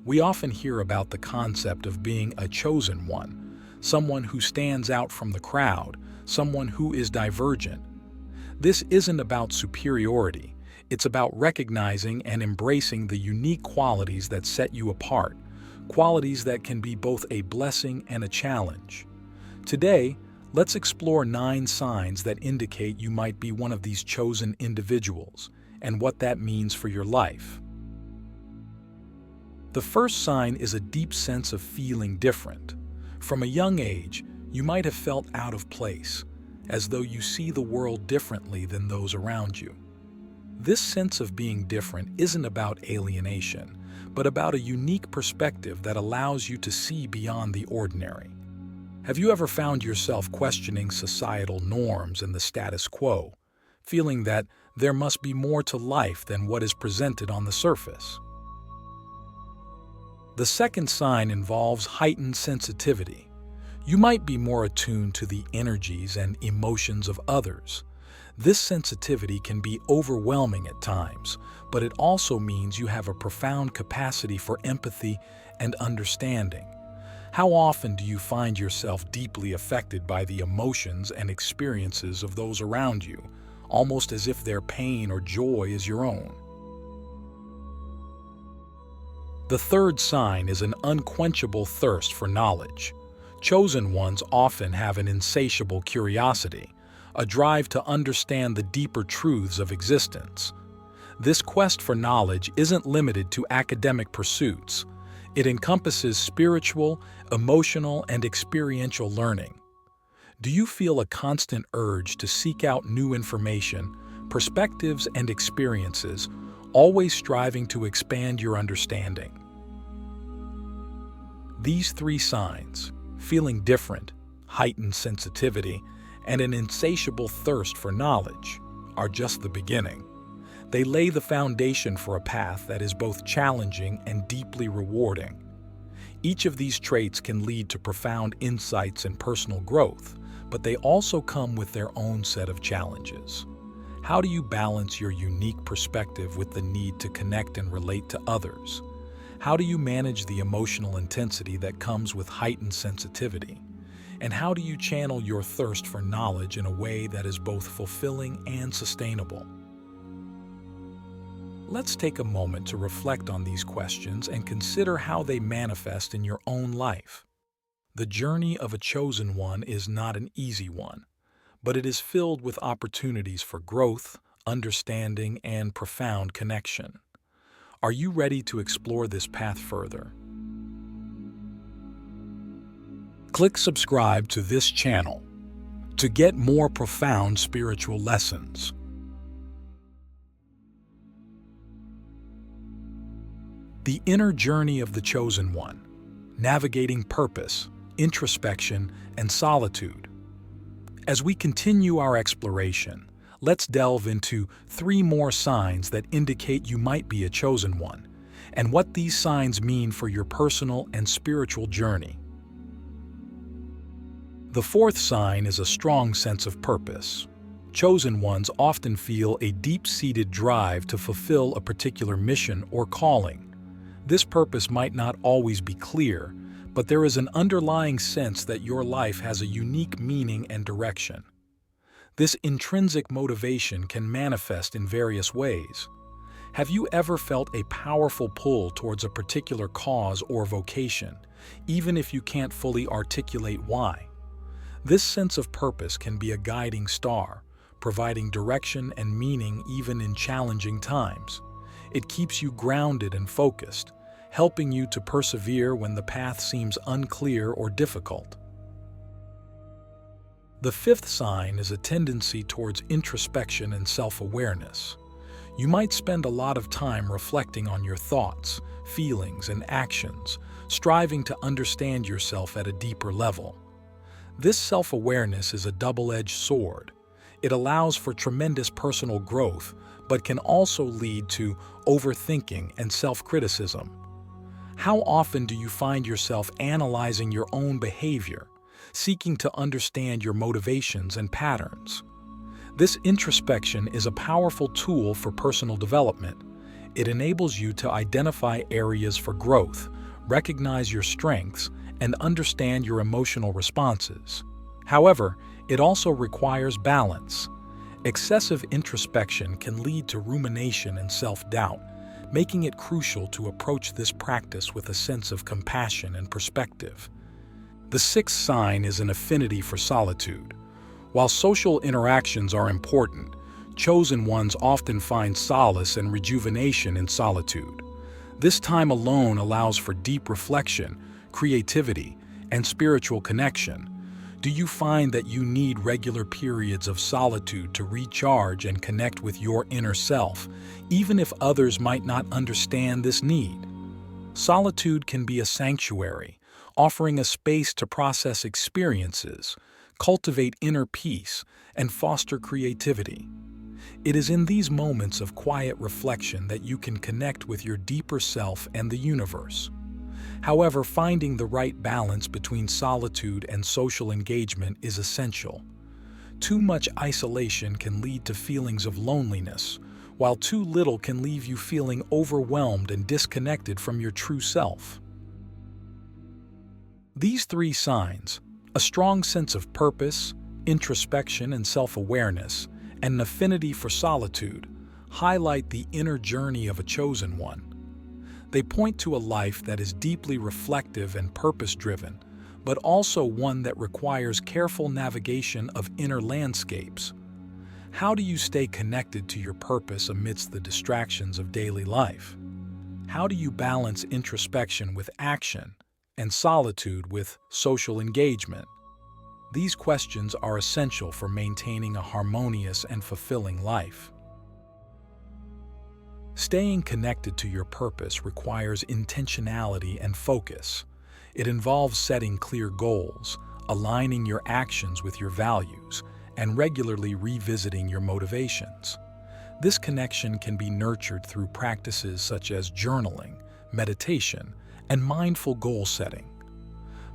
We often hear about the concept of being a chosen one, someone who stands out from the crowd, someone who is divergent. This isn't about superiority, it's about recognizing and embracing the unique qualities that set you apart, qualities that can be both a blessing and a challenge. Today, let's explore 9 signs that indicate you might be one of these chosen individuals and what that means for your life. The first sign is a deep sense of feeling different. From a young age, you might have felt out of place, as though you see the world differently than those around you. This sense of being different isn't about alienation, but about a unique perspective that allows you to see beyond the ordinary. Have you ever found yourself questioning societal norms and the status quo, feeling that there must be more to life than what is presented on the surface? The second sign involves heightened sensitivity. You might be more attuned to the energies and emotions of others. This sensitivity can be overwhelming at times, but it also means you have a profound capacity for empathy and understanding. How often do you find yourself deeply affected by the emotions and experiences of those around you, almost as if their pain or joy is your own? The third sign is an unquenchable thirst for knowledge. Chosen ones often have an insatiable curiosity, a drive to understand the deeper truths of existence. This quest for knowledge isn't limited to academic pursuits. It encompasses spiritual, emotional, and experiential learning. Do you feel a constant urge to seek out new information, perspectives, and experiences, always striving to expand your understanding? These 3 signs, feeling different, heightened sensitivity, and an insatiable thirst for knowledge, are just the beginning. They lay the foundation for a path that is both challenging and deeply rewarding. Each of these traits can lead to profound insights and personal growth, but they also come with their own set of challenges. How do you balance your unique perspective with the need to connect and relate to others? How do you manage the emotional intensity that comes with heightened sensitivity? And how do you channel your thirst for knowledge in a way that is both fulfilling and sustainable? Let's take a moment to reflect on these questions and consider how they manifest in your own life. The journey of a chosen one is not an easy one, but it is filled with opportunities for growth, understanding, and profound connection. Are you ready to explore this path further? Click subscribe to this channel to get more profound spiritual lessons. The inner journey of the chosen one, navigating purpose, introspection, and solitude. As we continue our exploration, let's delve into 3 more signs that indicate you might be a chosen one, and what these signs mean for your personal and spiritual journey. The 4th sign is a strong sense of purpose. Chosen ones often feel a deep-seated drive to fulfill a particular mission or calling. This purpose might not always be clear, but there is an underlying sense that your life has a unique meaning and direction. This intrinsic motivation can manifest in various ways. Have you ever felt a powerful pull towards a particular cause or vocation, even if you can't fully articulate why? This sense of purpose can be a guiding star, providing direction and meaning even in challenging times. It keeps you grounded and focused, helping you to persevere when the path seems unclear or difficult. The 5th sign is a tendency towards introspection and self-awareness. You might spend a lot of time reflecting on your thoughts, feelings, and actions, striving to understand yourself at a deeper level. This self-awareness is a double-edged sword. It allows for tremendous personal growth, but can also lead to overthinking and self-criticism. How often do you find yourself analyzing your own behavior, seeking to understand your motivations and patterns? This introspection is a powerful tool for personal development. It enables you to identify areas for growth, recognize your strengths, and understand your emotional responses. However, it also requires balance. Excessive introspection can lead to rumination and self-doubt, making it crucial to approach this practice with a sense of compassion and perspective. The sixth sign is an affinity for solitude. While social interactions are important, chosen ones often find solace and rejuvenation in solitude. This time alone allows for deep reflection, creativity, and spiritual connection. Do you find that you need regular periods of solitude to recharge and connect with your inner self, even if others might not understand this need? Solitude can be a sanctuary, offering a space to process experiences, cultivate inner peace, and foster creativity. It is in these moments of quiet reflection that you can connect with your deeper self and the universe. However, finding the right balance between solitude and social engagement is essential. Too much isolation can lead to feelings of loneliness, while too little can leave you feeling overwhelmed and disconnected from your true self. These three signs, a strong sense of purpose, introspection and self-awareness, and an affinity for solitude, highlight the inner journey of a chosen one. They point to a life that is deeply reflective and purpose-driven, but also one that requires careful navigation of inner landscapes. How do you stay connected to your purpose amidst the distractions of daily life? How do you balance introspection with action and solitude with social engagement? These questions are essential for maintaining a harmonious and fulfilling life. Staying connected to your purpose requires intentionality and focus. It involves setting clear goals, aligning your actions with your values, and regularly revisiting your motivations. This connection can be nurtured through practices such as journaling, meditation, and mindful goal setting.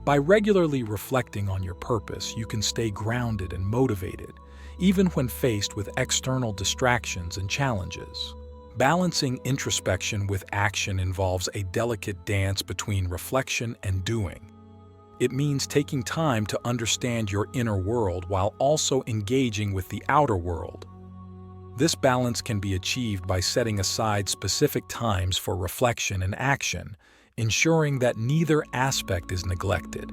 By regularly reflecting on your purpose, you can stay grounded and motivated, even when faced with external distractions and challenges. Balancing introspection with action involves a delicate dance between reflection and doing. It means taking time to understand your inner world while also engaging with the outer world. This balance can be achieved by setting aside specific times for reflection and action, ensuring that neither aspect is neglected.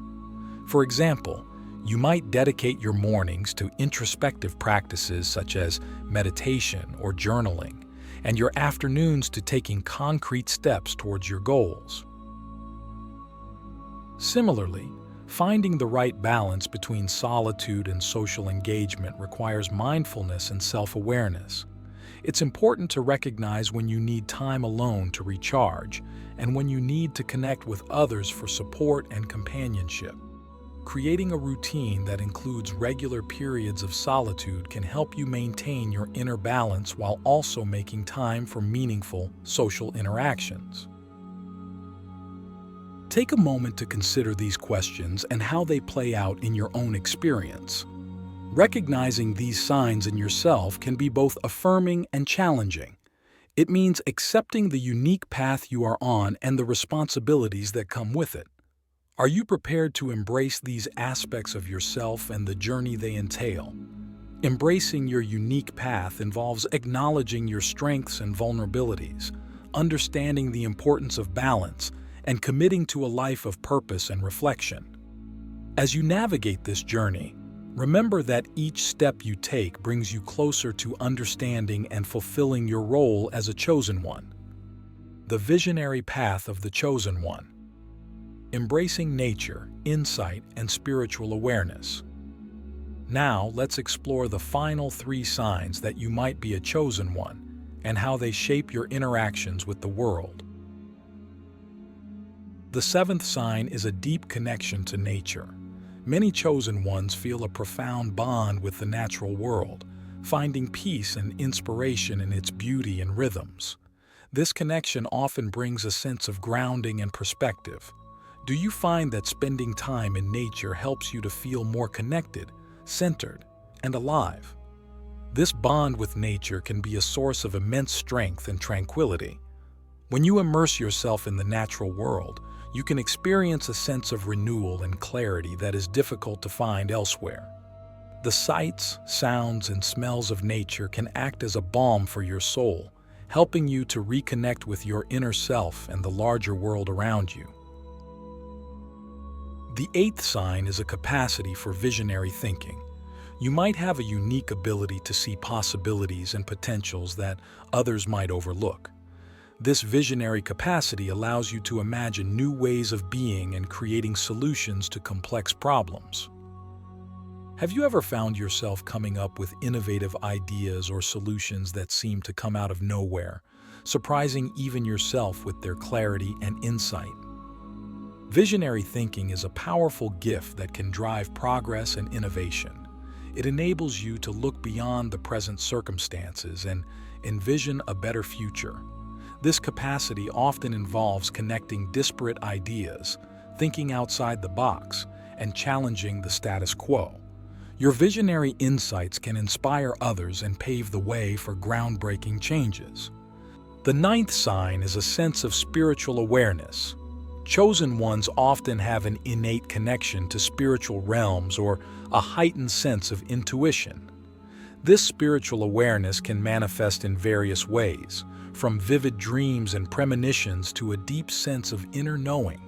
For example, you might dedicate your mornings to introspective practices such as meditation or journaling, and your afternoons to taking concrete steps towards your goals. Similarly, finding the right balance between solitude and social engagement requires mindfulness and self-awareness. It's important to recognize when you need time alone to recharge and when you need to connect with others for support and companionship. Creating a routine that includes regular periods of solitude can help you maintain your inner balance while also making time for meaningful social interactions. Take a moment to consider these questions and how they play out in your own experience. Recognizing these signs in yourself can be both affirming and challenging. It means accepting the unique path you are on and the responsibilities that come with it. Are you prepared to embrace these aspects of yourself and the journey they entail? Embracing your unique path involves acknowledging your strengths and vulnerabilities, understanding the importance of balance, and committing to a life of purpose and reflection. As you navigate this journey, remember that each step you take brings you closer to understanding and fulfilling your role as a chosen one. The visionary path of the chosen one. Embracing nature, insight, and spiritual awareness. Now, let's explore the final three signs that you might be a chosen one and how they shape your interactions with the world. The seventh sign is a deep connection to nature. Many chosen ones feel a profound bond with the natural world, finding peace and inspiration in its beauty and rhythms. This connection often brings a sense of grounding and perspective. Do you find that spending time in nature helps you to feel more connected, centered, and alive? This bond with nature can be a source of immense strength and tranquility. When you immerse yourself in the natural world, you can experience a sense of renewal and clarity that is difficult to find elsewhere. The sights, sounds, and smells of nature can act as a balm for your soul, helping you to reconnect with your inner self and the larger world around you. The eighth sign is a capacity for visionary thinking. You might have a unique ability to see possibilities and potentials that others might overlook. This visionary capacity allows you to imagine new ways of being and creating solutions to complex problems. Have you ever found yourself coming up with innovative ideas or solutions that seem to come out of nowhere, surprising even yourself with their clarity and insight? Visionary thinking is a powerful gift that can drive progress and innovation. It enables you to look beyond the present circumstances and envision a better future. This capacity often involves connecting disparate ideas, thinking outside the box, and challenging the status quo. Your visionary insights can inspire others and pave the way for groundbreaking changes. The ninth sign is a sense of spiritual awareness. Chosen ones often have an innate connection to spiritual realms or a heightened sense of intuition. This spiritual awareness can manifest in various ways, from vivid dreams and premonitions to a deep sense of inner knowing.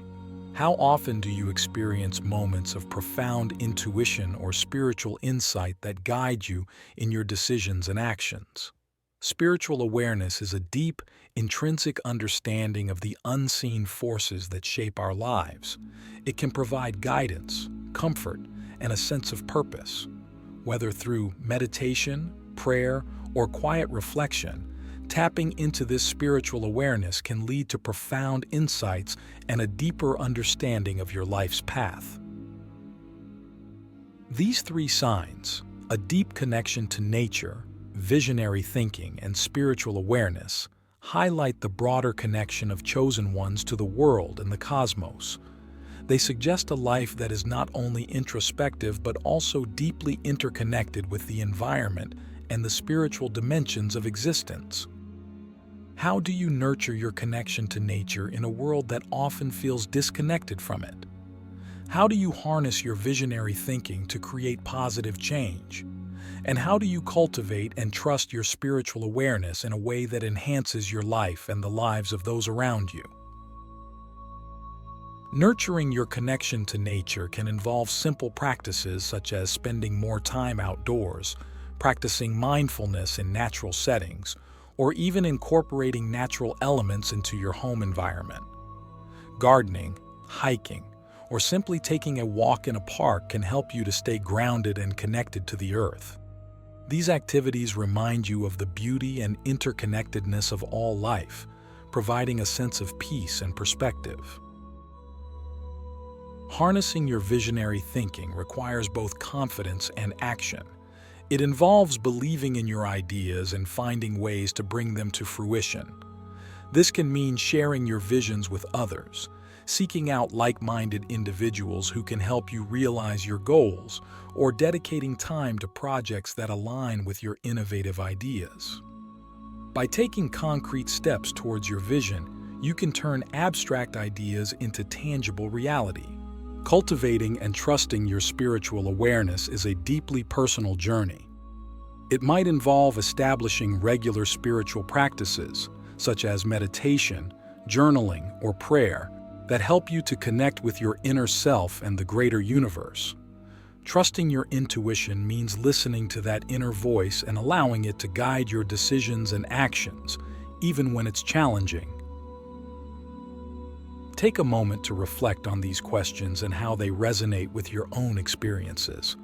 How often do you experience moments of profound intuition or spiritual insight that guide you in your decisions and actions? Spiritual awareness is a deep, intrinsic understanding of the unseen forces that shape our lives. It can provide guidance, comfort, and a sense of purpose. Whether through meditation, prayer, or quiet reflection, tapping into this spiritual awareness can lead to profound insights and a deeper understanding of your life's path. These three signs, a deep connection to nature, visionary thinking, and spiritual awareness, highlight the broader connection of chosen ones to the world and the cosmos. They suggest a life that is not only introspective but also deeply interconnected with the environment and the spiritual dimensions of existence. How do you nurture your connection to nature in a world that often feels disconnected from it? How do you harness your visionary thinking to create positive change? And how do you cultivate and trust your spiritual awareness in a way that enhances your life and the lives of those around you? Nurturing your connection to nature can involve simple practices such as spending more time outdoors, practicing mindfulness in natural settings, or even incorporating natural elements into your home environment. Gardening, hiking, or simply taking a walk in a park can help you to stay grounded and connected to the earth. These activities remind you of the beauty and interconnectedness of all life, providing a sense of peace and perspective. Harnessing your visionary thinking requires both confidence and action. It involves believing in your ideas and finding ways to bring them to fruition. This can mean sharing your visions with others, seeking out like-minded individuals who can help you realize your goals, or dedicating time to projects that align with your innovative ideas. By taking concrete steps towards your vision, you can turn abstract ideas into tangible reality. Cultivating and trusting your spiritual awareness is a deeply personal journey. It might involve establishing regular spiritual practices, such as meditation, journaling, or prayer, that help you to connect with your inner self and the greater universe. Trusting your intuition means listening to that inner voice and allowing it to guide your decisions and actions, even when it's challenging. Take a moment to reflect on these questions and how they resonate with your own experiences.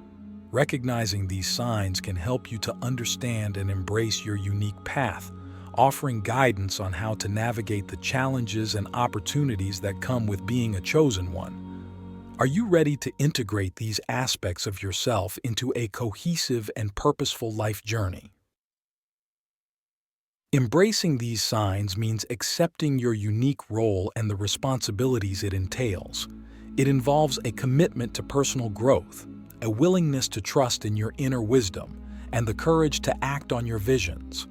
Recognizing these signs can help you to understand and embrace your unique path, offering guidance on how to navigate the challenges and opportunities that come with being a chosen one. Are you ready to integrate these aspects of yourself into a cohesive and purposeful life journey? Embracing these signs means accepting your unique role and the responsibilities it entails. It involves a commitment to personal growth, a willingness to trust in your inner wisdom, and the courage to act on your visions.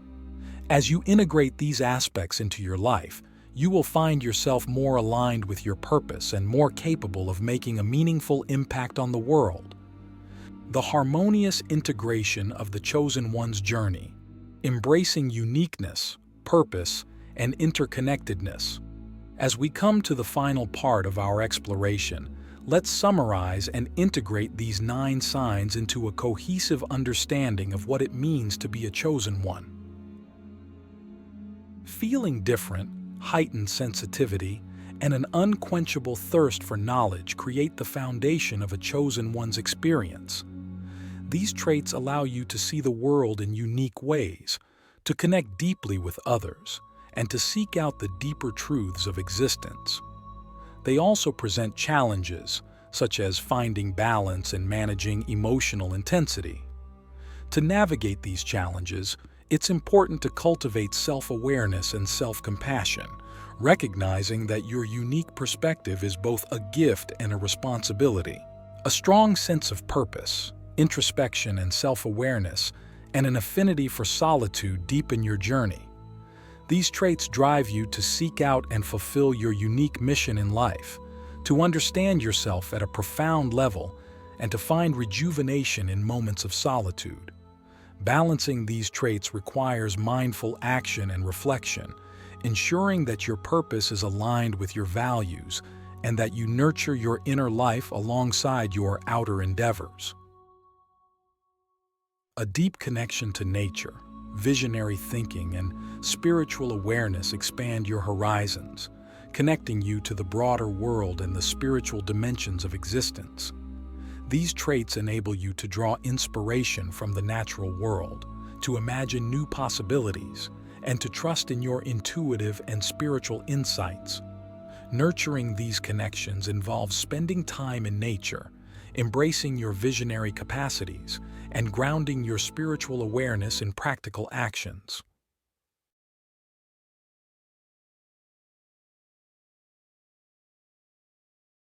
As you integrate these aspects into your life, you will find yourself more aligned with your purpose and more capable of making a meaningful impact on the world. The harmonious integration of the chosen one's journey, embracing uniqueness, purpose, and interconnectedness. As we come to the final part of our exploration, let's summarize and integrate these 9 signs into a cohesive understanding of what it means to be a chosen one. Feeling different, heightened sensitivity, and an unquenchable thirst for knowledge create the foundation of a chosen one's experience. These traits allow you to see the world in unique ways, to connect deeply with others, and to seek out the deeper truths of existence. They also present challenges, such as finding balance and managing emotional intensity. To navigate these challenges, it's important to cultivate self-awareness and self-compassion, recognizing that your unique perspective is both a gift and a responsibility. A strong sense of purpose, introspection and self-awareness, and an affinity for solitude deepen your journey. These traits drive you to seek out and fulfill your unique mission in life, to understand yourself at a profound level, and to find rejuvenation in moments of solitude. Balancing these traits requires mindful action and reflection, ensuring that your purpose is aligned with your values and that you nurture your inner life alongside your outer endeavors. A deep connection to nature, visionary thinking, and spiritual awareness expand your horizons, connecting you to the broader world and the spiritual dimensions of existence. These traits enable you to draw inspiration from the natural world, to imagine new possibilities, and to trust in your intuitive and spiritual insights. Nurturing these connections involves spending time in nature, embracing your visionary capacities, and grounding your spiritual awareness in practical actions.